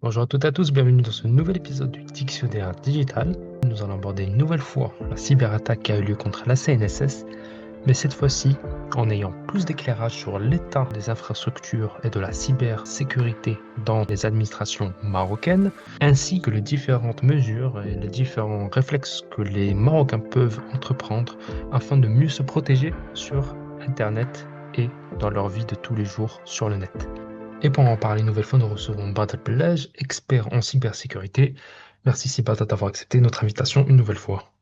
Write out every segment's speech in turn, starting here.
Bonjour à toutes et à tous, bienvenue dans ce nouvel épisode du Dictionnaire Digital. Nous allons aborder une nouvelle fois la cyberattaque qui a eu lieu contre la CNSS, mais cette fois-ci en ayant plus d'éclairage sur l'état des infrastructures et de la cybersécurité dans les administrations marocaines, ainsi que les différentes mesures et les différents réflexes que les Marocains peuvent entreprendre afin de mieux se protéger sur Internet et dans leur vie de tous les jours sur le net. Et pour en parler une nouvelle fois, nous recevons Badr Belaj, expert en cybersécurité. Merci Sibata d'avoir accepté notre invitation une nouvelle fois.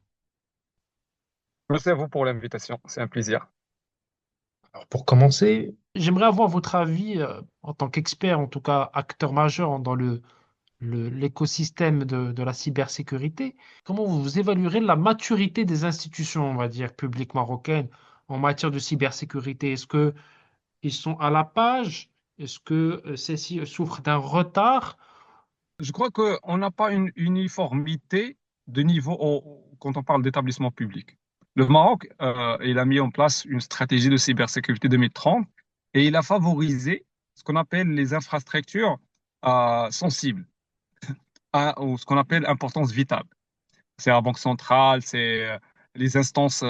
Merci à vous pour l'invitation, c'est un plaisir. Alors pour commencer, j'aimerais avoir votre avis en tant qu'expert, en tout cas acteur majeur dans l'écosystème de la cybersécurité. Comment vous évaluerez la maturité des institutions, on va dire, publiques marocaines en matière de cybersécurité? Est-ce que ils sont à la page? Est-ce que celles-ci souffrent d'un retard? Je crois qu'on n'a pas une uniformité de niveau quand on parle d'établissement public. Le Maroc, il a mis en place une stratégie de cybersécurité 2030 et il a favorisé ce qu'on appelle les infrastructures sensibles, ou ce qu'on appelle importance vitale. C'est la banque centrale, c'est les instances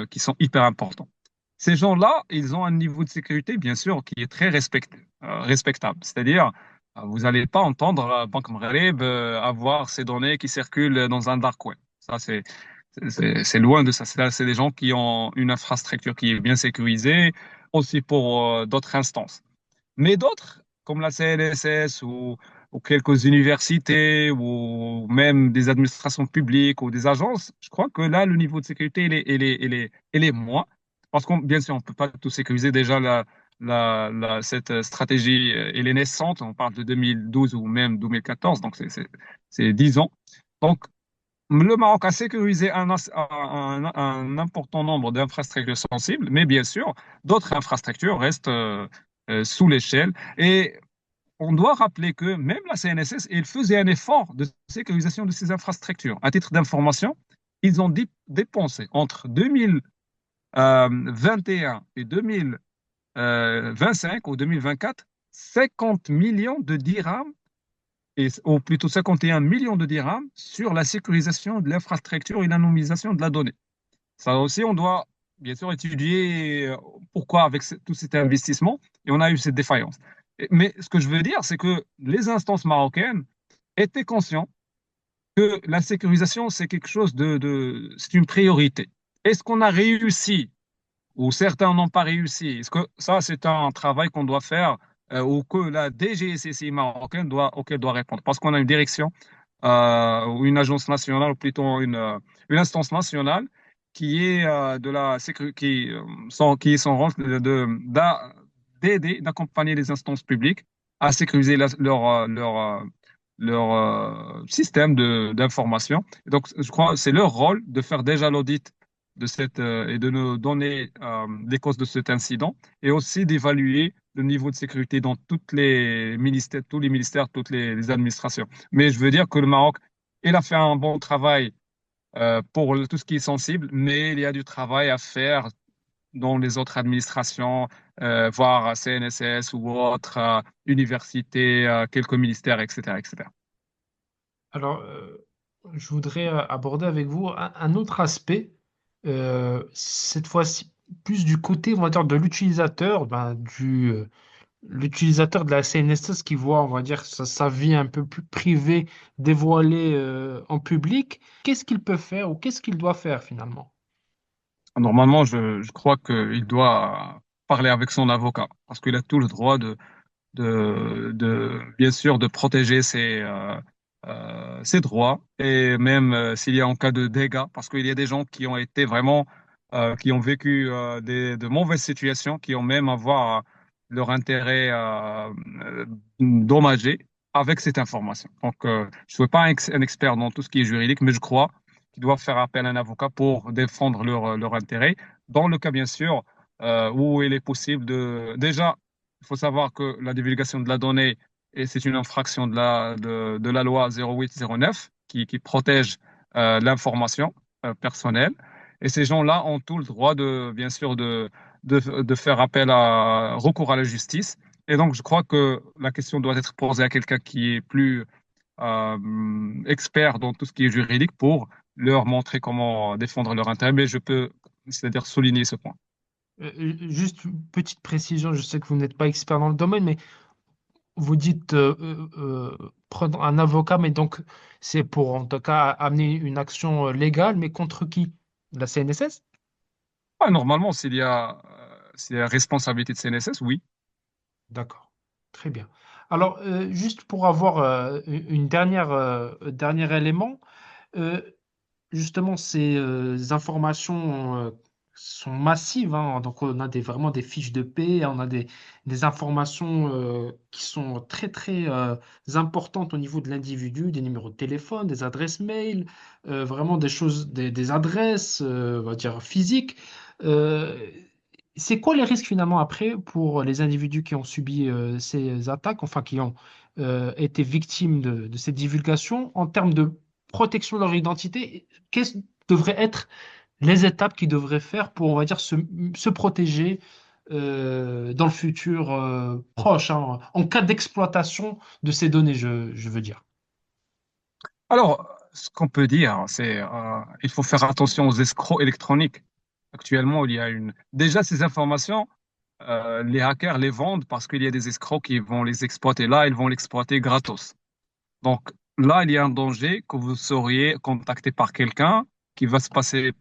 qui sont hyper importantes. Ces gens-là, ils ont un niveau de sécurité, bien sûr, qui est très respectable. C'est-à-dire, vous n'allez pas entendre Banque Maghreb avoir ces données qui circulent dans un dark web. Ça, c'est loin de ça. C'est des gens qui ont une infrastructure qui est bien sécurisée, aussi pour d'autres instances. Mais d'autres, comme la CNSS ou quelques universités ou même des administrations publiques ou des agences, je crois que là, le niveau de sécurité, il est moins. Parce qu'on, bien sûr, on ne peut pas tout sécuriser. Déjà, cette stratégie, elle est naissante. On parle de 2012 ou même 2014, donc c'est 10 ans. Donc, le Maroc a sécurisé un important nombre d'infrastructures sensibles, mais bien sûr, d'autres infrastructures restent sous l'échelle. Et on doit rappeler que même la CNSS, elle faisait un effort de sécurisation de ces infrastructures. À titre d'information, ils ont dépensé entre 2021 et 2025 ou 2024 50 millions de dirhams ou plutôt 51 millions de dirhams sur la sécurisation de l'infrastructure et l'anonymisation de la donnée. Ça aussi, on doit bien sûr étudier pourquoi avec tout cet investissement, et on a eu cette défaillance. Mais ce que je veux dire, c'est que les instances marocaines étaient conscientes que la sécurisation, c'est quelque chose c'est une priorité. Est-ce qu'on a réussi ou certains n'ont pas réussi? Est-ce que ça, c'est un travail qu'on doit faire ou que la DGSCI marocaine auquel doit répondre? Parce qu'on a une direction ou une agence nationale, ou plutôt une instance nationale qui est de la qui est son rôle d'aider, d'accompagner les instances publiques à sécuriser leur système d'information. Donc, je crois que c'est leur rôle de faire déjà l'audit et de nous donner les causes de cet incident et aussi d'évaluer le niveau de sécurité dans tous les ministères, toutes les administrations. Mais je veux dire que le Maroc, il a fait un bon travail pour tout ce qui est sensible, mais il y a du travail à faire dans les autres administrations, voire CNSS ou autres universités, quelques ministères, etc., etc. Alors, je voudrais aborder avec vous un autre aspect, cette fois-ci plus du côté, on va dire, de l'utilisateur, l'utilisateur de la CNSS qui voit, on va dire, sa vie un peu plus privée dévoilée en public. Qu'est-ce qu'il peut faire ou qu'est-ce qu'il doit faire finalement? Normalement, je crois qu'il doit parler avec son avocat parce qu'il a tout le droit bien sûr, de protéger ses droits et même s'il y a en cas de dégâts, parce qu'il y a des gens qui ont été vraiment, qui ont vécu de mauvaises situations, qui ont même avoir leur intérêt dommagé avec cette information. Donc, je ne suis pas un expert dans tout ce qui est juridique, mais je crois qu'ils doivent faire appel à un avocat pour défendre leur intérêt, dans le cas, bien sûr, où il est possible déjà, il faut savoir que la divulgation de la donnée, et c'est une infraction de la loi 0809 qui protège l'information personnelle. Et ces gens-là ont tout le droit bien sûr, de faire recours à la justice Et donc, je crois que la question doit être posée à quelqu'un qui est plus expert dans tout ce qui est juridique pour leur montrer comment défendre leur intérêt. Mais je peux, c'est-à-dire souligner ce point. Juste une petite précision, je sais que vous n'êtes pas expert dans le domaine, mais vous dites prendre un avocat, mais donc c'est pour en tout cas amener une action légale, mais contre qui? La CNSS? Ah, normalement, s'il y a responsabilité de CNSS, oui. D'accord, très bien. Alors, juste pour avoir une dernière, dernier élément, euh, justement, ces informations sont massives, hein. Donc, on a vraiment des fiches de paie, on a des informations qui sont très, très importantes au niveau de l'individu, des numéros de téléphone, des adresses mail, vraiment des choses, des adresses, on va dire, physiques. Euh, c'est quoi les risques finalement après pour les individus qui ont subi ces attaques, enfin qui ont été victimes de ces divulgations en termes de protection de leur identité? Quelles devraient être les étapes qu'ils devraient faire pour, on va dire, se protéger dans le futur proche, hein, en cas d'exploitation de ces données, je veux dire. Alors, ce qu'on peut dire, c'est il faut faire attention aux escrocs électroniques. Actuellement, il y a une. Déjà, ces informations, les hackers les vendent parce qu'il y a des escrocs qui vont les exploiter. Là, ils vont l'exploiter gratos. Donc là, il y a un danger que vous seriez contacté par quelqu'un qui va se passer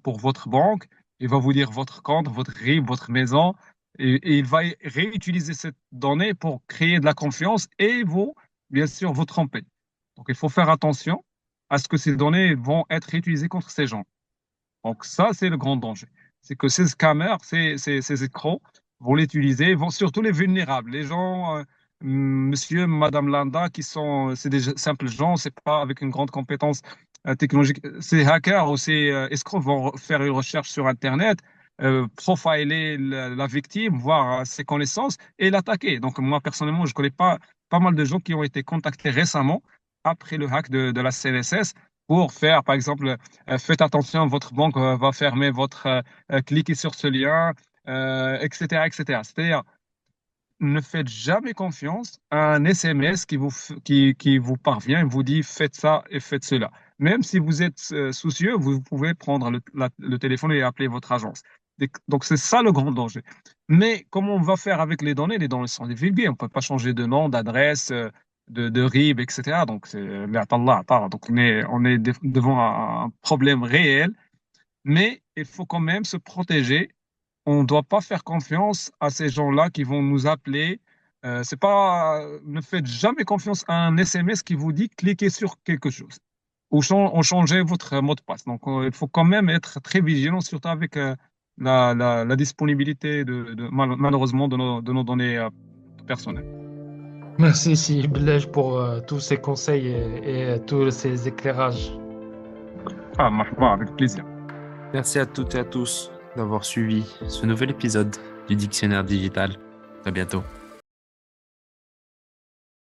pour votre banque. Il va vous dire votre compte, votre RIB, votre maison, et il va réutiliser cette donnée pour créer de la confiance et vous, bien sûr, vous tromper. Donc il faut faire attention à ce que ces données vont être utilisées contre ces gens. Donc ça, c'est le grand danger. C'est que ces scammers, ces escrocs vont l'utiliser, vont surtout les vulnérables, les gens, monsieur, madame Landa, qui sont, c'est des simples gens, c'est pas avec une grande compétence technologique. Ces hackers ou ces escrocs vont faire une recherche sur Internet, profiler la victime, voir ses connaissances et l'attaquer. Donc moi, personnellement, je connais pas mal de gens qui ont été contactés récemment après le hack de la CNSS pour faire, par exemple, faites attention, votre banque va fermer cliquez sur ce lien, etc., etc. C'est-à-dire, ne faites jamais confiance à un SMS qui vous parvient et vous dit faites ça et faites cela. Même si vous êtes soucieux, vous pouvez prendre le téléphone et appeler votre agence. Donc, c'est ça le grand danger. Mais comment on va faire avec les données? Les données sont divulguées. On ne peut pas changer de nom, d'adresse, de RIB, etc. Donc, donc on est devant un problème réel, mais il faut quand même se protéger. On ne doit pas faire confiance à ces gens-là qui vont nous appeler. C'est pas, ne faites jamais confiance à un SMS qui vous dit cliquez sur quelque chose ou changez votre mot de passe. Donc, il faut quand même être très vigilant, surtout avec la disponibilité malheureusement de nos données personnelles. Merci, si Blaise, pour tous ces conseils et tous ces éclairages. Ah, marhaba, avec plaisir. Merci à toutes et à tous d'avoir suivi ce nouvel épisode du Dictionnaire digital. À bientôt.